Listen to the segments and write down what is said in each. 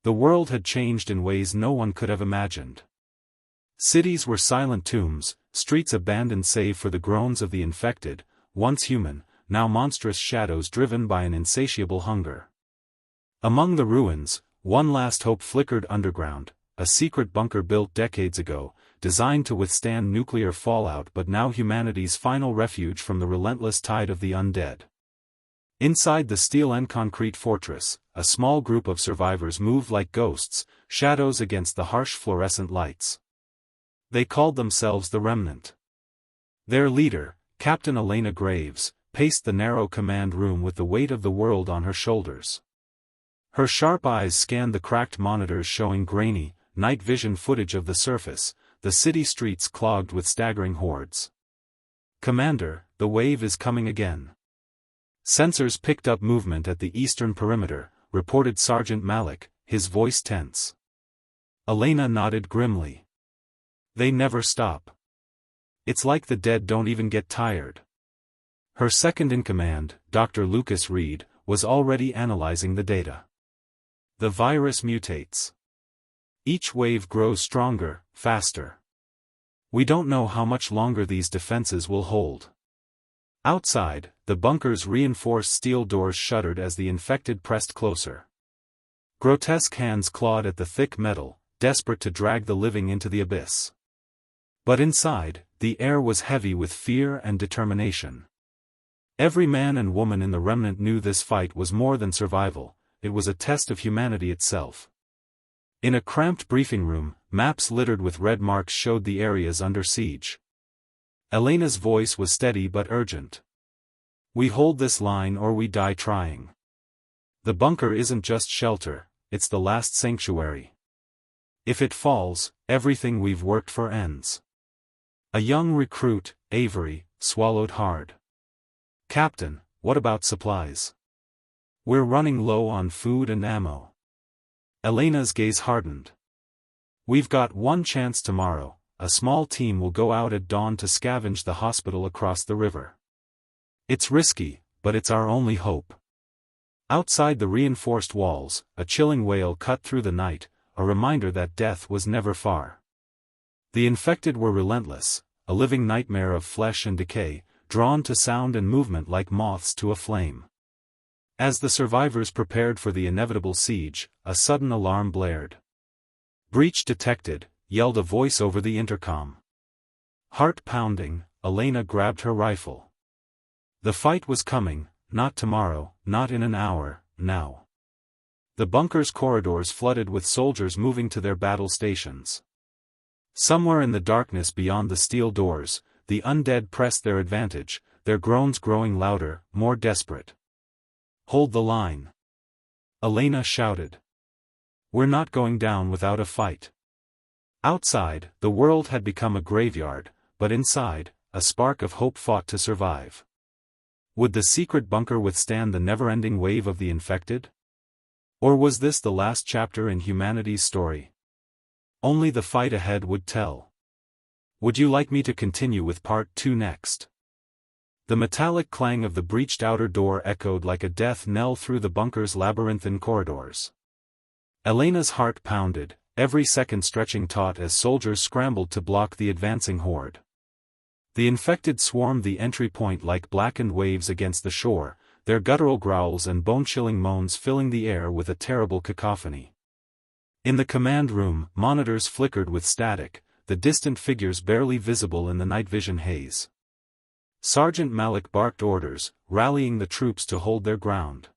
The world had changed in ways no one could have imagined. Cities were silent tombs, streets abandoned save for the groans of the infected, once human, now monstrous shadows driven by an insatiable hunger. Among the ruins, one last hope flickered underground, a secret bunker built decades ago, designed to withstand nuclear fallout but now humanity's final refuge from the relentless tide of the undead. Inside the steel and concrete fortress, a small group of survivors moved like ghosts, shadows against the harsh fluorescent lights. They called themselves the Remnant. Their leader, Captain Elena Graves, paced the narrow command room with the weight of the world on her shoulders. Her sharp eyes scanned the cracked monitors showing grainy, night vision footage of the surface, the city streets clogged with staggering hordes. "Commander, the wave is coming again." Sensors picked up movement at the eastern perimeter, reported Sergeant Malik, his voice tense. Elena nodded grimly. "They never stop. It's like the dead don't even get tired." Her second-in-command, Dr. Lucas Reed, was already analyzing the data. The virus mutates. Each wave grows stronger, faster. We don't know how much longer these defenses will hold. Outside, the bunker's reinforced steel doors shuddered as the infected pressed closer. Grotesque hands clawed at the thick metal, desperate to drag the living into the abyss. But inside, the air was heavy with fear and determination. Every man and woman in the Remnant knew this fight was more than survival, it was a test of humanity itself. In a cramped briefing room, maps littered with red marks showed the areas under siege. Elena's voice was steady but urgent. "We hold this line or we die trying. The bunker isn't just shelter, it's the last sanctuary. If it falls, everything we've worked for ends." A young recruit, Avery, swallowed hard. "Captain, what about supplies? We're running low on food and ammo." Elena's gaze hardened. "We've got one chance tomorrow, a small team will go out at dawn to scavenge the hospital across the river. It's risky, but it's our only hope." Outside the reinforced walls, a chilling wail cut through the night, a reminder that death was never far. The infected were relentless, a living nightmare of flesh and decay, drawn to sound and movement like moths to a flame. As the survivors prepared for the inevitable siege, a sudden alarm blared. "Breach detected," yelled a voice over the intercom. Heart pounding, Elena grabbed her rifle. The fight was coming, not tomorrow, not in an hour, now. The bunker's corridors flooded with soldiers moving to their battle stations. Somewhere in the darkness beyond the steel doors, the undead pressed their advantage, their groans growing louder, more desperate. "Hold the line!" Elena shouted. "We're not going down without a fight." Outside, the world had become a graveyard, but inside, a spark of hope fought to survive. Would the secret bunker withstand the never-ending wave of the infected? Or was this the last chapter in humanity's story? Only the fight ahead would tell. Would you like me to continue with part 2 next? The metallic clang of the breached outer door echoed like a death knell through the bunker's labyrinthine corridors. Elena's heart pounded, every second stretching taut as soldiers scrambled to block the advancing horde. The infected swarmed the entry point like blackened waves against the shore, their guttural growls and bone-chilling moans filling the air with a terrible cacophony. In the command room, monitors flickered with static, the distant figures barely visible in the night vision haze. Sergeant Malik barked orders, rallying the troops to hold their ground.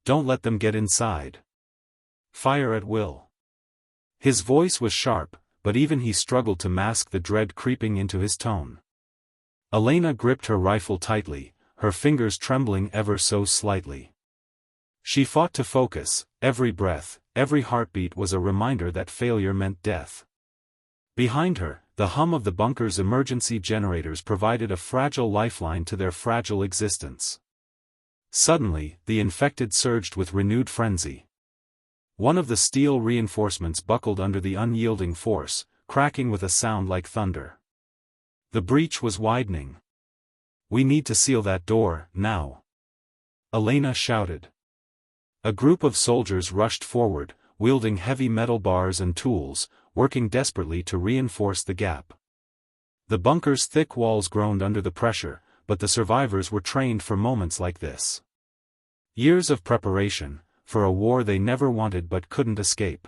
"Don't let them get inside. Fire at will." His voice was sharp, but even he struggled to mask the dread creeping into his tone. Elena gripped her rifle tightly, her fingers trembling ever so slightly. She fought to focus, every breath, every heartbeat was a reminder that failure meant death. Behind her, the hum of the bunker's emergency generators provided a fragile lifeline to their fragile existence. Suddenly, the infected surged with renewed frenzy. One of the steel reinforcements buckled under the unyielding force, cracking with a sound like thunder. The breach was widening. "We need to seal that door, now," Elena shouted. A group of soldiers rushed forward, wielding heavy metal bars and tools, working desperately to reinforce the gap. The bunker's thick walls groaned under the pressure, but the survivors were trained for moments like this. Years of preparation, for a war they never wanted but couldn't escape.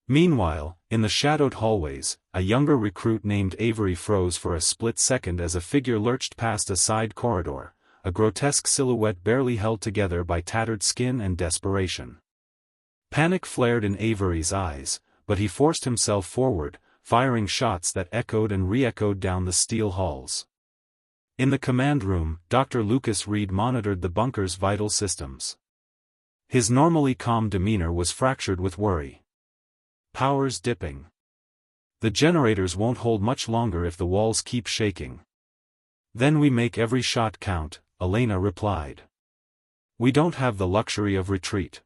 Meanwhile, in the shadowed hallways, a younger recruit named Avery froze for a split second as a figure lurched past a side corridor, a grotesque silhouette barely held together by tattered skin and desperation. Panic flared in Avery's eyes, but he forced himself forward, firing shots that echoed and re-echoed down the steel halls. In the command room, Dr. Lucas Reed monitored the bunker's vital systems. His normally calm demeanor was fractured with worry. Powers dipping. The generators won't hold much longer if the walls keep shaking. Then we make every shot count, Elena replied. We don't have the luxury of retreat.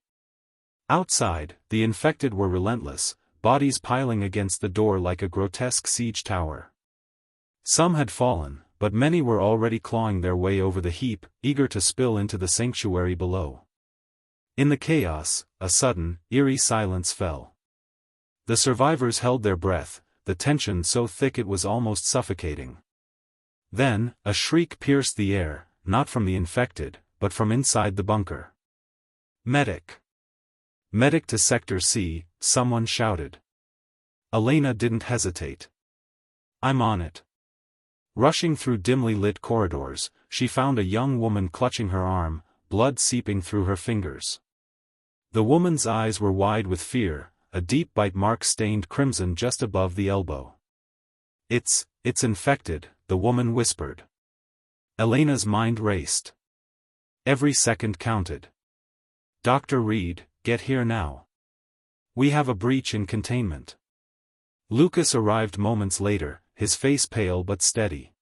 Outside, the infected were relentless, bodies piling against the door like a grotesque siege tower. Some had fallen, but many were already clawing their way over the heap, eager to spill into the sanctuary below. In the chaos, a sudden, eerie silence fell. The survivors held their breath, the tension so thick it was almost suffocating. Then, a shriek pierced the air, not from the infected, but from inside the bunker. Medic! Medic to Sector C, someone shouted. Elena didn't hesitate. I'm on it. Rushing through dimly lit corridors, she found a young woman clutching her arm, blood seeping through her fingers. The woman's eyes were wide with fear, a deep bite mark stained crimson just above the elbow. It's infected, the woman whispered. Elena's mind raced. Every second counted. Dr. Reed, get here now. We have a breach in containment. Lucas arrived moments later, his face pale but steady.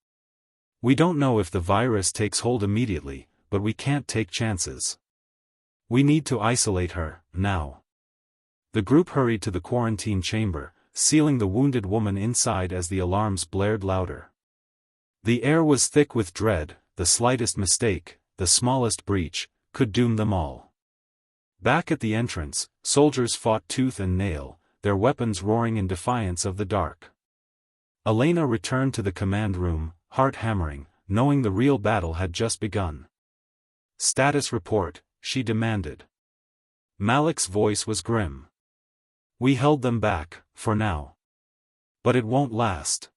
We don't know if the virus takes hold immediately, but we can't take chances. We need to isolate her, now. The group hurried to the quarantine chamber, sealing the wounded woman inside as the alarms blared louder. The air was thick with dread, the slightest mistake, the smallest breach, could doom them all. Back at the entrance, soldiers fought tooth and nail, their weapons roaring in defiance of the dark. Elena returned to the command room, heart hammering, knowing the real battle had just begun. Status report, she demanded. Malik's voice was grim. We held them back, for now. But it won't last.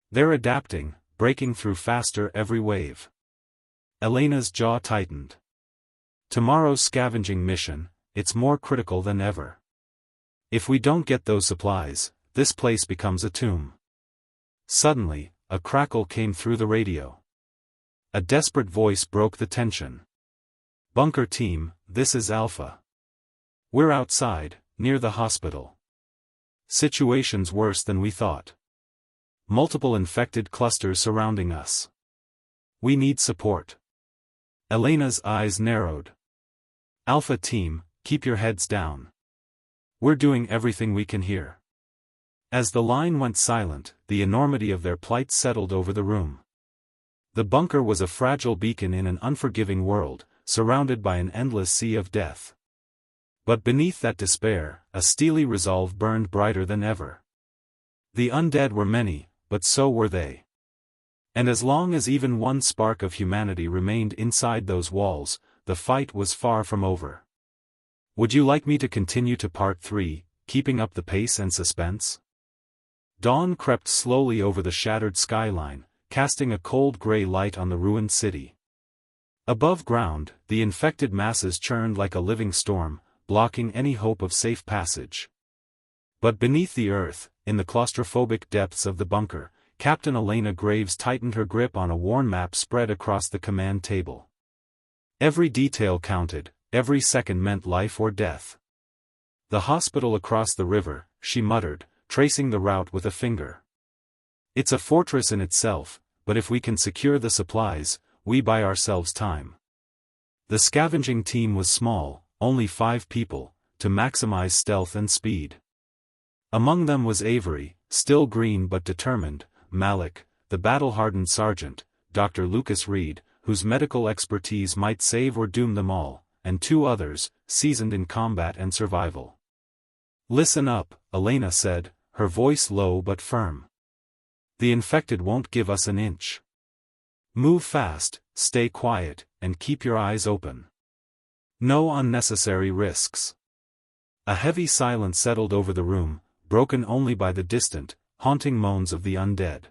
They're adapting, breaking through faster every wave. Elena's jaw tightened. Tomorrow's scavenging mission, it's more critical than ever. If we don't get those supplies, this place becomes a tomb. Suddenly, a crackle came through the radio. A desperate voice broke the tension. Bunker team, this is Alpha. We're outside, near the hospital. Situation's worse than we thought. Multiple infected clusters surrounding us. We need support. Elena's eyes narrowed. Alpha team, keep your heads down. We're doing everything we can here. As the line went silent, the enormity of their plight settled over the room. The bunker was a fragile beacon in an unforgiving world, surrounded by an endless sea of death. But beneath that despair, a steely resolve burned brighter than ever. The undead were many, but so were they. And as long as even one spark of humanity remained inside those walls, the fight was far from over. Would you like me to continue to part 3, keeping up the pace and suspense? Dawn crept slowly over the shattered skyline, casting a cold gray light on the ruined city. Above ground, the infected masses churned like a living storm, blocking any hope of safe passage. But beneath the earth, in the claustrophobic depths of the bunker, Captain Elena Graves tightened her grip on a worn map spread across the command table. Every detail counted, every second meant life or death. The hospital across the river, she muttered, tracing the route with a finger. It's a fortress in itself, but if we can secure the supplies, we buy ourselves time. The scavenging team was small, only 5 people, to maximize stealth and speed. Among them was Avery, still green but determined, Malik, the battle-hardened sergeant, Dr. Lucas Reed, whose medical expertise might save or doom them all, and 2 others, seasoned in combat and survival. Listen up, Elena said, her voice low but firm. The infected won't give us an inch. Move fast, stay quiet, and keep your eyes open. No unnecessary risks. A heavy silence settled over the room, broken only by the distant, haunting moans of the undead.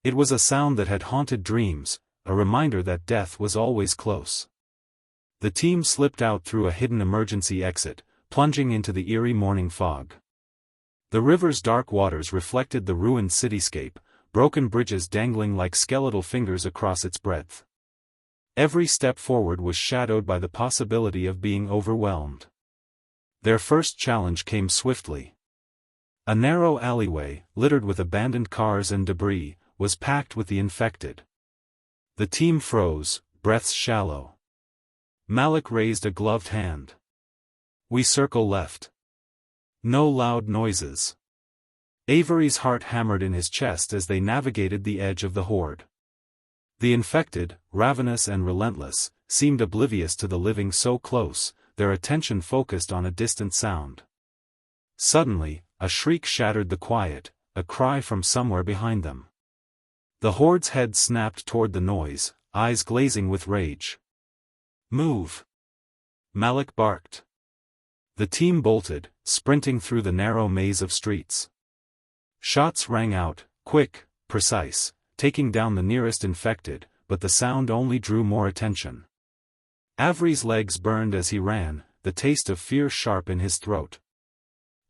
It was a sound that had haunted dreams, a reminder that death was always close. The team slipped out through a hidden emergency exit, plunging into the eerie morning fog. The river's dark waters reflected the ruined cityscape, broken bridges dangling like skeletal fingers across its breadth. Every step forward was shadowed by the possibility of being overwhelmed. Their first challenge came swiftly. A narrow alleyway, littered with abandoned cars and debris, was packed with the infected. The team froze, breaths shallow. Malik raised a gloved hand. We circle left. No loud noises. Avery's heart hammered in his chest as they navigated the edge of the horde. The infected, ravenous and relentless, seemed oblivious to the living so close, their attention focused on a distant sound. Suddenly, a shriek shattered the quiet, a cry from somewhere behind them. The horde's head snapped toward the noise, eyes glazing with rage. Move! Malik barked. The team bolted, sprinting through the narrow maze of streets. Shots rang out, quick, precise, taking down the nearest infected, but the sound only drew more attention. Avery's legs burned as he ran, the taste of fear sharp in his throat.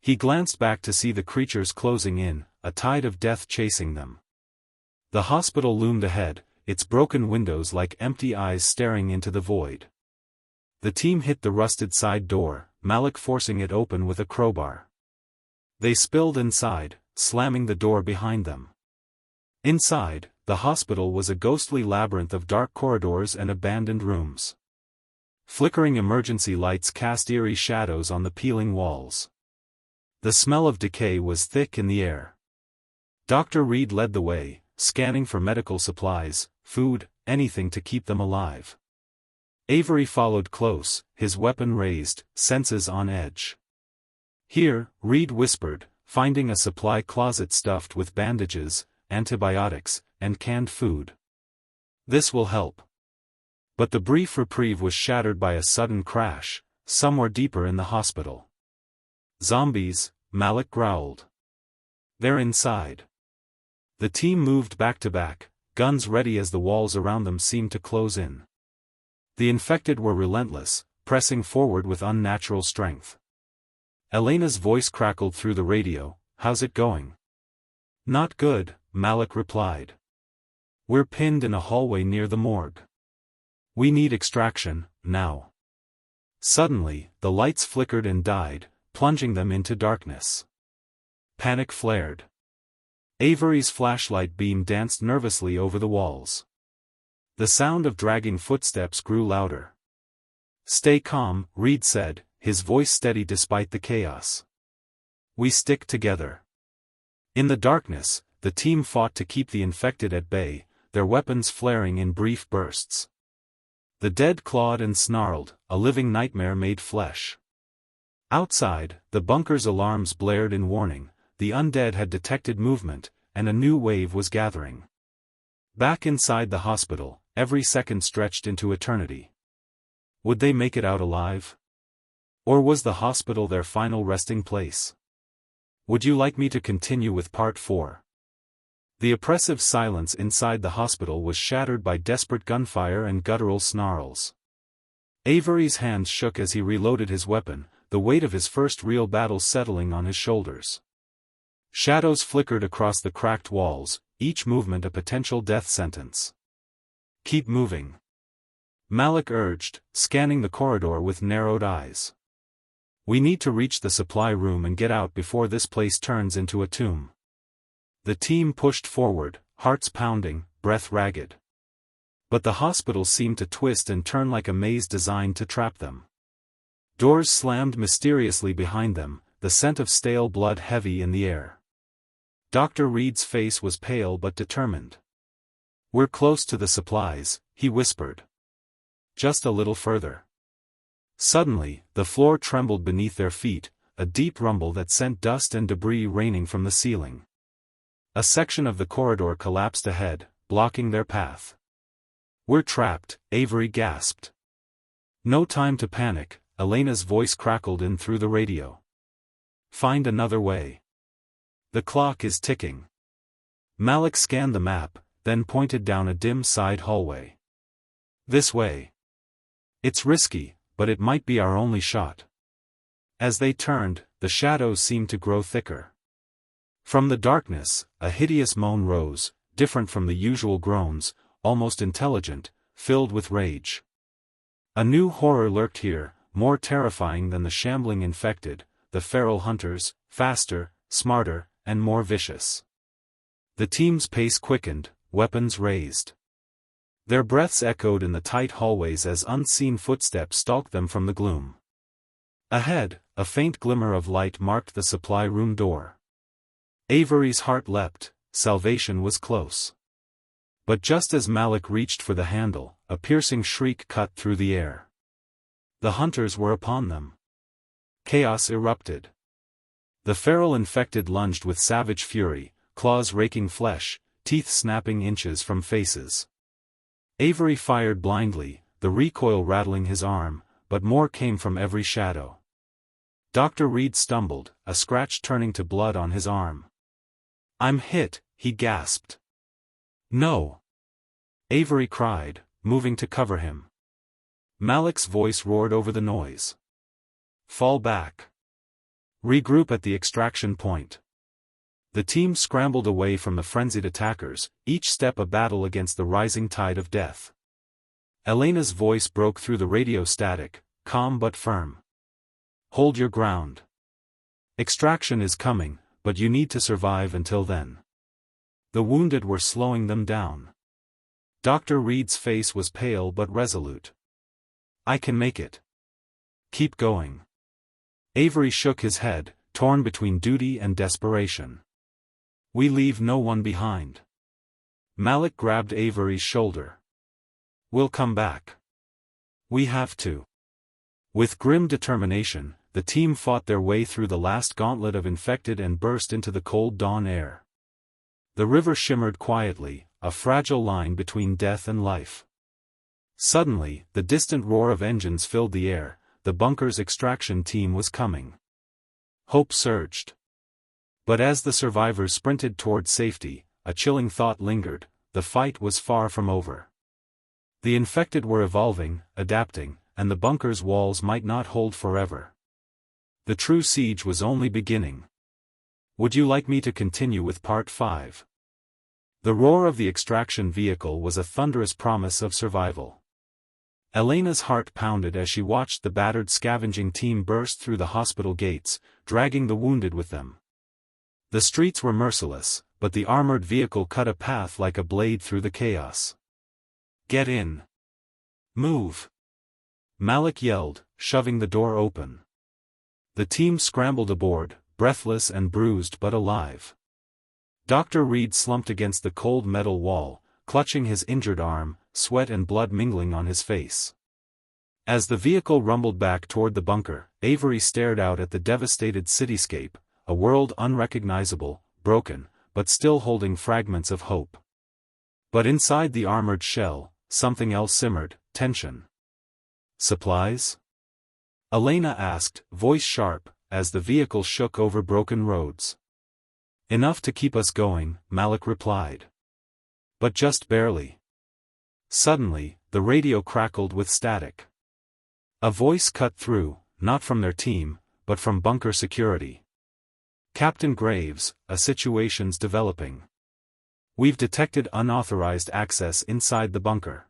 He glanced back to see the creatures closing in, a tide of death chasing them. The hospital loomed ahead, its broken windows like empty eyes staring into the void. The team hit the rusted side door, Malik forcing it open with a crowbar. They spilled inside, slamming the door behind them. Inside, the hospital was a ghostly labyrinth of dark corridors and abandoned rooms. Flickering emergency lights cast eerie shadows on the peeling walls. The smell of decay was thick in the air. Dr. Reed led the way, scanning for medical supplies, food, anything to keep them alive. Avery followed close, his weapon raised, senses on edge. Here, Reed whispered, finding a supply closet stuffed with bandages, antibiotics, and canned food. This will help. But the brief reprieve was shattered by a sudden crash, somewhere deeper in the hospital. Zombies, Malik growled. They're inside. The team moved back to back, guns ready as the walls around them seemed to close in. The infected were relentless, pressing forward with unnatural strength. Elena's voice crackled through the radio, "How's it going?" "Not good," Malik replied. "We're pinned in a hallway near the morgue. We need extraction, now." Suddenly, the lights flickered and died, plunging them into darkness. Panic flared. Avery's flashlight beam danced nervously over the walls. The sound of dragging footsteps grew louder. "Stay calm," Reed said, his voice steady despite the chaos. "We stick together." In the darkness, the team fought to keep the infected at bay, their weapons flaring in brief bursts. The dead clawed and snarled, a living nightmare made flesh. Outside, the bunker's alarms blared in warning, the undead had detected movement, and a new wave was gathering. Back inside the hospital, every second stretched into eternity. Would they make it out alive? Or was the hospital their final resting place? Would you like me to continue with Part 4? The oppressive silence inside the hospital was shattered by desperate gunfire and guttural snarls. Avery's hands shook as he reloaded his weapon, the weight of his first real battle settling on his shoulders. Shadows flickered across the cracked walls, each movement a potential death sentence. "Keep moving," Malik urged, scanning the corridor with narrowed eyes. "We need to reach the supply room and get out before this place turns into a tomb." The team pushed forward, hearts pounding, breath ragged. But the hospital seemed to twist and turn like a maze designed to trap them. Doors slammed mysteriously behind them, the scent of stale blood heavy in the air. Dr. Reed's face was pale but determined. "We're close to the supplies," he whispered. "Just a little further." Suddenly, the floor trembled beneath their feet, a deep rumble that sent dust and debris raining from the ceiling. A section of the corridor collapsed ahead, blocking their path. "We're trapped," Avery gasped. "No time to panic," Elena's voice crackled in through the radio. "Find another way. The clock is ticking." Malik scanned the map, then pointed down a dim side hallway. "This way. It's risky, but it might be our only shot." As they turned, the shadows seemed to grow thicker. From the darkness, a hideous moan rose, different from the usual groans, almost intelligent, filled with rage. A new horror lurked here, more terrifying than the shambling infected, the feral hunters, faster, smarter, and more vicious. The team's pace quickened, weapons raised. Their breaths echoed in the tight hallways as unseen footsteps stalked them from the gloom. Ahead, a faint glimmer of light marked the supply room door. Avery's heart leapt, salvation was close. But just as Malik reached for the handle, a piercing shriek cut through the air. The hunters were upon them. Chaos erupted. The feral infected lunged with savage fury, claws raking flesh, teeth snapping inches from faces. Avery fired blindly, the recoil rattling his arm, but more came from every shadow. Dr. Reed stumbled, a scratch turning to blood on his arm. "I'm hit," he gasped. "No!" Avery cried, moving to cover him. Malik's voice roared over the noise. "Fall back. Regroup at the extraction point." The team scrambled away from the frenzied attackers, each step a battle against the rising tide of death. Elena's voice broke through the radio static, calm but firm. "Hold your ground. Extraction is coming, but you need to survive until then." The wounded were slowing them down. Dr. Reed's face was pale but resolute. "I can make it. Keep going." Avery shook his head, torn between duty and desperation. "We leave no one behind." Malik grabbed Avery's shoulder. "We'll come back. We have to." With grim determination, the team fought their way through the last gauntlet of infected and burst into the cold dawn air. The river shimmered quietly, a fragile line between death and life. Suddenly, the distant roar of engines filled the air, the bunker's extraction team was coming. Hope surged. But as the survivors sprinted toward safety, a chilling thought lingered: the fight was far from over. The infected were evolving, adapting, and the bunker's walls might not hold forever. The true siege was only beginning. Would you like me to continue with Part 5? The roar of the extraction vehicle was a thunderous promise of survival. Elena's heart pounded as she watched the battered scavenging team burst through the hospital gates, dragging the wounded with them. The streets were merciless, but the armored vehicle cut a path like a blade through the chaos. "Get in. Move!" Malik yelled, shoving the door open. The team scrambled aboard, breathless and bruised but alive. Dr. Reed slumped against the cold metal wall, clutching his injured arm, sweat and blood mingling on his face. As the vehicle rumbled back toward the bunker, Avery stared out at the devastated cityscape, a world unrecognizable, broken, but still holding fragments of hope. But inside the armored shell, something else simmered: tension. "Supplies?" Elena asked, voice sharp, as the vehicle shook over broken roads. "Enough to keep us going," Malik replied. "But just barely." Suddenly, the radio crackled with static. A voice cut through, not from their team, but from bunker security. "Captain Graves, a situation's developing. We've detected unauthorized access inside the bunker."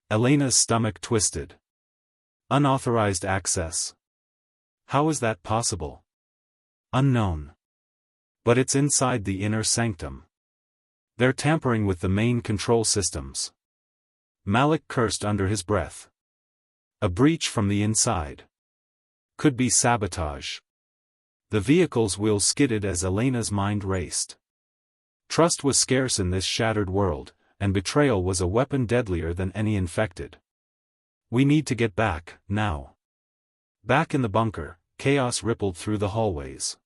Elena's stomach twisted. Unauthorized access? How is that possible? Unknown. But it's inside the inner sanctum. They're tampering with the main control systems. Malik cursed under his breath. A breach from the inside. Could be sabotage. The vehicle's wheels skidded as Elena's mind raced. Trust was scarce in this shattered world, and betrayal was a weapon deadlier than any infected. "We need to get back, now." Back in the bunker, chaos rippled through the hallways.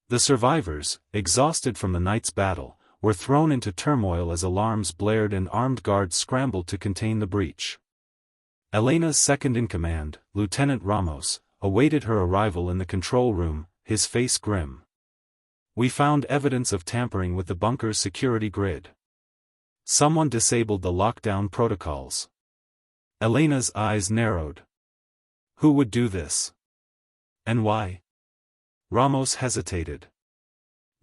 The survivors, exhausted from the night's battle, were thrown into turmoil as alarms blared and armed guards scrambled to contain the breach. Elena's second-in-command, Lieutenant Ramos, awaited her arrival in the control room, his face grim. "We found evidence of tampering with the bunker's security grid. Someone disabled the lockdown protocols." Elena's eyes narrowed. "Who would do this? And why?" Ramos hesitated.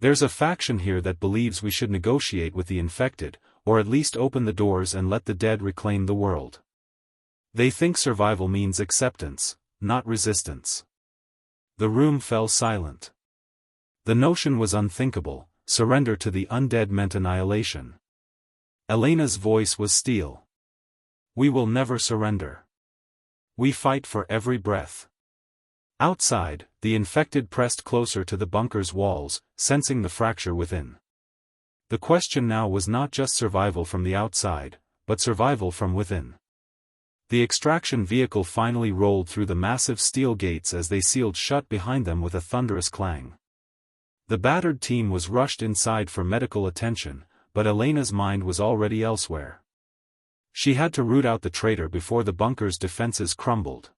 "There's a faction here that believes we should negotiate with the infected, or at least open the doors and let the dead reclaim the world. They think survival means acceptance, not resistance." The room fell silent. The notion was unthinkable. Surrender to the undead meant annihilation. Elena's voice was steel. "We will never surrender. We fight for every breath." Outside, the infected pressed closer to the bunker's walls, sensing the fracture within. The question now was not just survival from the outside, but survival from within. The extraction vehicle finally rolled through the massive steel gates as they sealed shut behind them with a thunderous clang. The battered team was rushed inside for medical attention, but Elena's mind was already elsewhere. She had to root out the traitor before the bunker's defenses crumbled.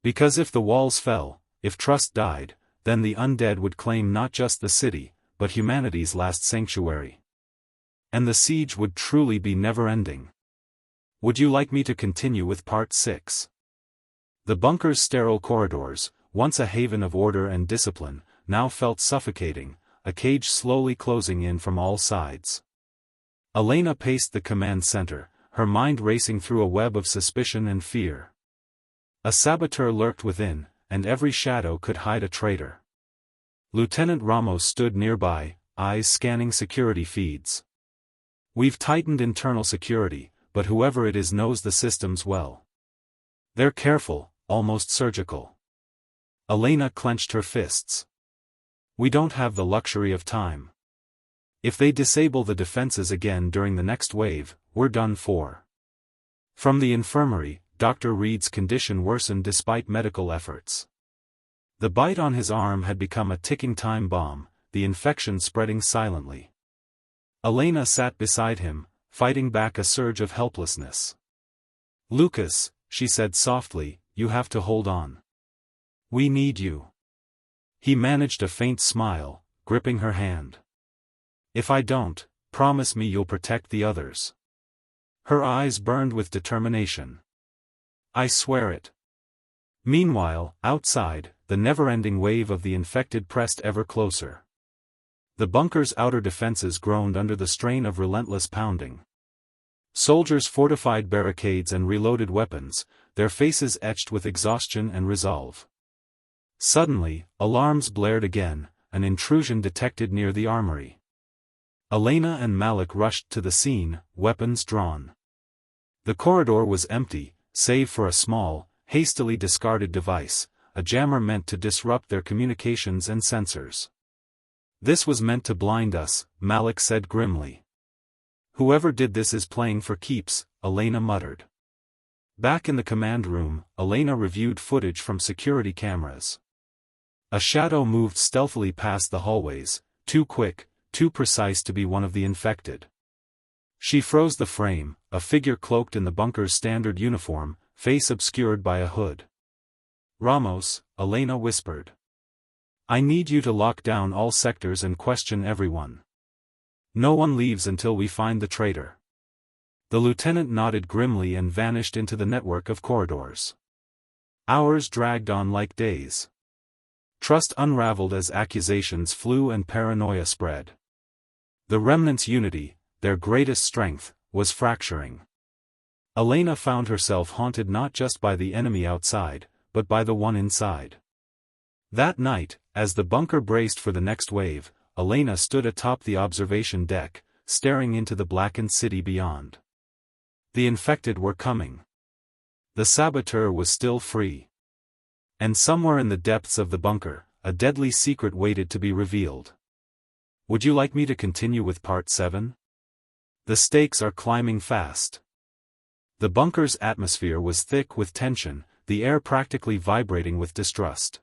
Because if the walls fell, if trust died, then the undead would claim not just the city, but humanity's last sanctuary. And the siege would truly be never-ending. Would you like me to continue with Part 6? The bunker's sterile corridors, once a haven of order and discipline, now felt suffocating, a cage slowly closing in from all sides. Elena paced the command center, her mind racing through a web of suspicion and fear. A saboteur lurked within, and every shadow could hide a traitor. Lieutenant Ramos stood nearby, eyes scanning security feeds. "We've tightened internal security, but whoever it is knows the systems well. They're careful, almost surgical." Elena clenched her fists. "We don't have the luxury of time. If they disable the defenses again during the next wave, we're done for." From the infirmary, Dr. Reed's condition worsened despite medical efforts. The bite on his arm had become a ticking time bomb, the infection spreading silently. Elena sat beside him, fighting back a surge of helplessness. "Lucas," she said softly, "you have to hold on. We need you." He managed a faint smile, gripping her hand. "If I don't, promise me you'll protect the others." Her eyes burned with determination. "I swear it." Meanwhile, outside, the never-ending wave of the infected pressed ever closer. The bunker's outer defenses groaned under the strain of relentless pounding. Soldiers fortified barricades and reloaded weapons, their faces etched with exhaustion and resolve. Suddenly, alarms blared again, an intrusion detected near the armory. Elena and Malik rushed to the scene, weapons drawn. The corridor was empty, save for a small, hastily discarded device, a jammer meant to disrupt their communications and sensors. "This was meant to blind us," Malik said grimly. "Whoever did this is playing for keeps," Elena muttered. Back in the command room, Elena reviewed footage from security cameras. A shadow moved stealthily past the hallways, too quick, too precise to be one of the infected. She froze the frame, a figure cloaked in the bunker's standard uniform, face obscured by a hood. "Ramos," Elena whispered. "I need you to lock down all sectors and question everyone. No one leaves until we find the traitor." The lieutenant nodded grimly and vanished into the network of corridors. Hours dragged on like days. Trust unraveled as accusations flew and paranoia spread. The remnant's unity, their greatest strength, was fracturing. Elena found herself haunted not just by the enemy outside, but by the one inside. That night, as the bunker braced for the next wave, Elena stood atop the observation deck, staring into the blackened city beyond. The infected were coming. The saboteur was still free. And somewhere in the depths of the bunker, a deadly secret waited to be revealed. Would you like me to continue with Part 7? The stakes are climbing fast. The bunker's atmosphere was thick with tension, the air practically vibrating with distrust.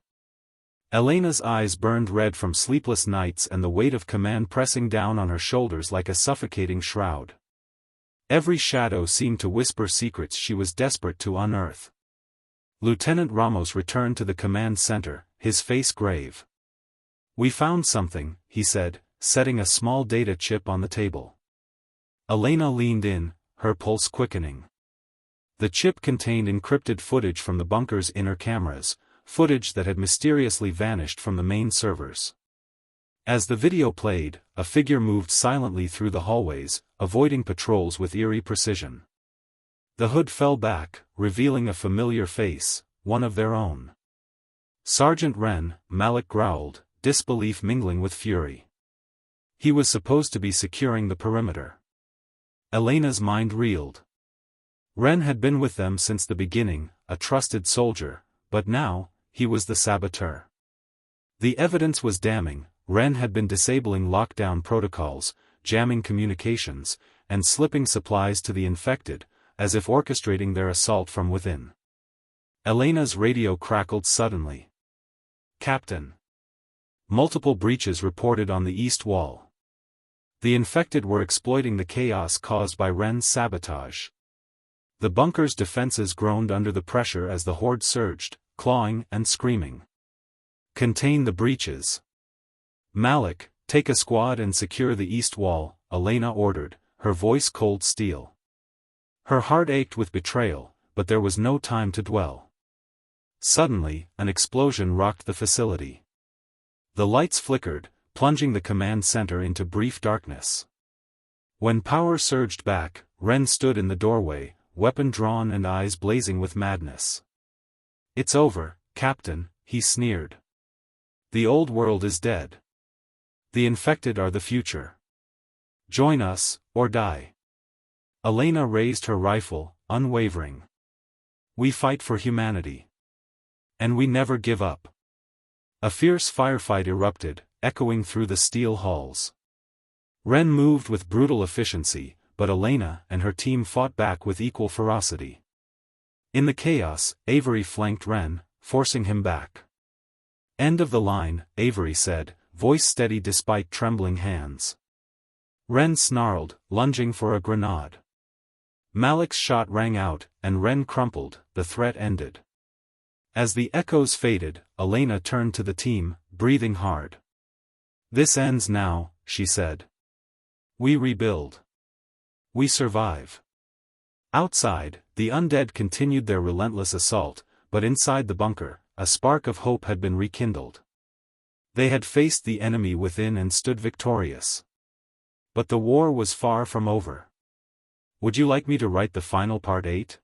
Elena's eyes burned red from sleepless nights and the weight of command pressing down on her shoulders like a suffocating shroud. Every shadow seemed to whisper secrets she was desperate to unearth. Lieutenant Ramos returned to the command center, his face grave. "We found something," he said, setting a small data chip on the table. Elena leaned in, her pulse quickening. The chip contained encrypted footage from the bunker's inner cameras, footage that had mysteriously vanished from the main servers. As the video played, a figure moved silently through the hallways, avoiding patrols with eerie precision. The hood fell back, revealing a familiar face, one of their own. "Sergeant Wren," Malik growled, disbelief mingling with fury. He was supposed to be securing the perimeter. Elena's mind reeled. Wren had been with them since the beginning, a trusted soldier, but now, he was the saboteur. The evidence was damning. Wren had been disabling lockdown protocols, jamming communications, and slipping supplies to the infected, as if orchestrating their assault from within. Elena's radio crackled suddenly. "Captain." Multiple breaches reported on the east wall. The infected were exploiting the chaos caused by Wren's sabotage. The bunker's defenses groaned under the pressure as the horde surged, clawing and screaming. "Contain the breaches." "Malik, take a squad and secure the east wall," Elena ordered, her voice cold steel. Her heart ached with betrayal, but there was no time to dwell. Suddenly, an explosion rocked the facility. The lights flickered, plunging the command center into brief darkness. When power surged back, Wren stood in the doorway, weapon drawn and eyes blazing with madness. "It's over, Captain," he sneered. "The old world is dead. The infected are the future. Join us, or die." Elena raised her rifle, unwavering. "We fight for humanity. And we never give up." A fierce firefight erupted, echoing through the steel halls. Wren moved with brutal efficiency, but Elena and her team fought back with equal ferocity. In the chaos, Avery flanked Wren, forcing him back. "End of the line," Avery said, voice steady despite trembling hands. Wren snarled, lunging for a grenade. Malik's shot rang out, and Wren crumpled, the threat ended. As the echoes faded, Elena turned to the team, breathing hard. "This ends now," she said. "We rebuild. We survive." Outside, the undead continued their relentless assault, but inside the bunker, a spark of hope had been rekindled. They had faced the enemy within and stood victorious. But the war was far from over. Would you like me to write the final part 8?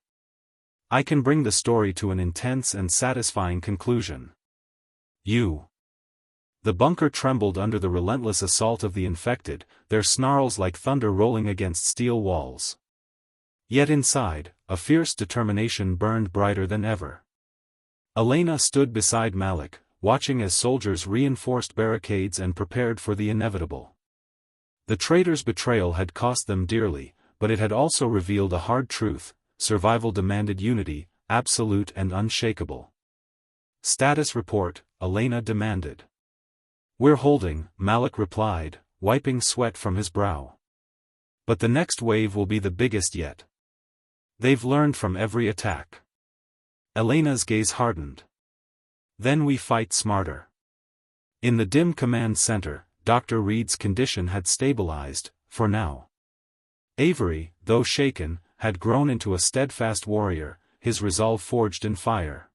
I can bring the story to an intense and satisfying conclusion. The bunker trembled under the relentless assault of the infected, their snarls like thunder rolling against steel walls. Yet inside, a fierce determination burned brighter than ever. Elena stood beside Malik, watching as soldiers reinforced barricades and prepared for the inevitable. The traitor's betrayal had cost them dearly, but it had also revealed a hard truth: survival demanded unity, absolute and unshakable. "Status report," Elena demanded. "We're holding," Malik replied, wiping sweat from his brow. "But the next wave will be the biggest yet. They've learned from every attack." Elena's gaze hardened. "Then we fight smarter." In the dim command center, Dr. Reed's condition had stabilized, for now. Avery, though shaken, had grown into a steadfast warrior, his resolve forged in fire.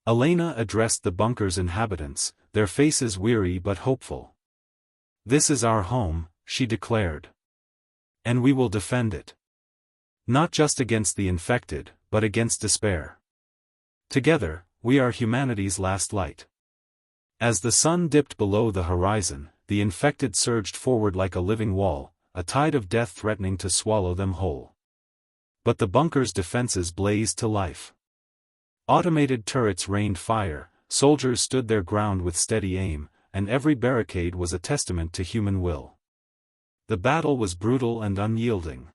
Elena addressed the bunker's inhabitants, their faces weary but hopeful. "This is our home," she declared. "And we will defend it. Not just against the infected, but against despair. Together, we are humanity's last light." As the sun dipped below the horizon, the infected surged forward like a living wall, a tide of death threatening to swallow them whole. But the bunker's defenses blazed to life. Automated turrets rained fire, soldiers stood their ground with steady aim, and every barricade was a testament to human will. The battle was brutal and unyielding.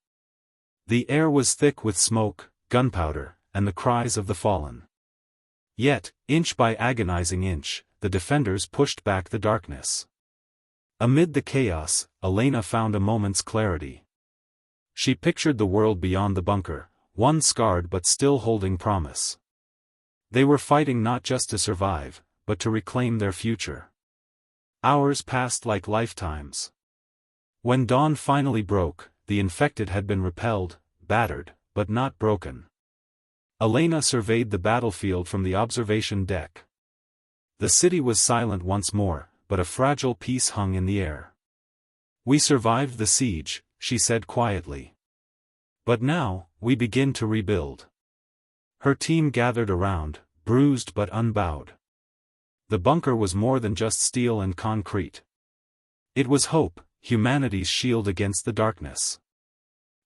The air was thick with smoke, gunpowder, and the cries of the fallen. Yet, inch by agonizing inch, the defenders pushed back the darkness. Amid the chaos, Elena found a moment's clarity. She pictured the world beyond the bunker, one scarred but still holding promise. They were fighting not just to survive, but to reclaim their future. Hours passed like lifetimes. When dawn finally broke, the infected had been repelled, battered, but not broken. Elena surveyed the battlefield from the observation deck. The city was silent once more, but a fragile peace hung in the air. "We survived the siege," she said quietly. "But now, we begin to rebuild." Her team gathered around, bruised but unbowed. The bunker was more than just steel and concrete. It was hope, humanity's shield against the darkness.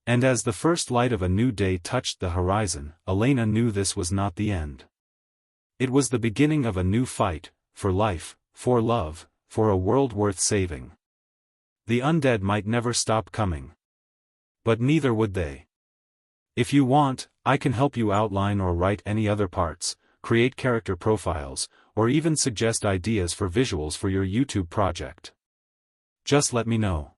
And as the first light of a new day touched the horizon, Elena knew this was not the end. It was the beginning of a new fight, for life, for love, for a world worth saving. The undead might never stop coming. But neither would they. If you want, I can help you outline or write any other parts, create character profiles, or even suggest ideas for visuals for your YouTube project. Just let me know.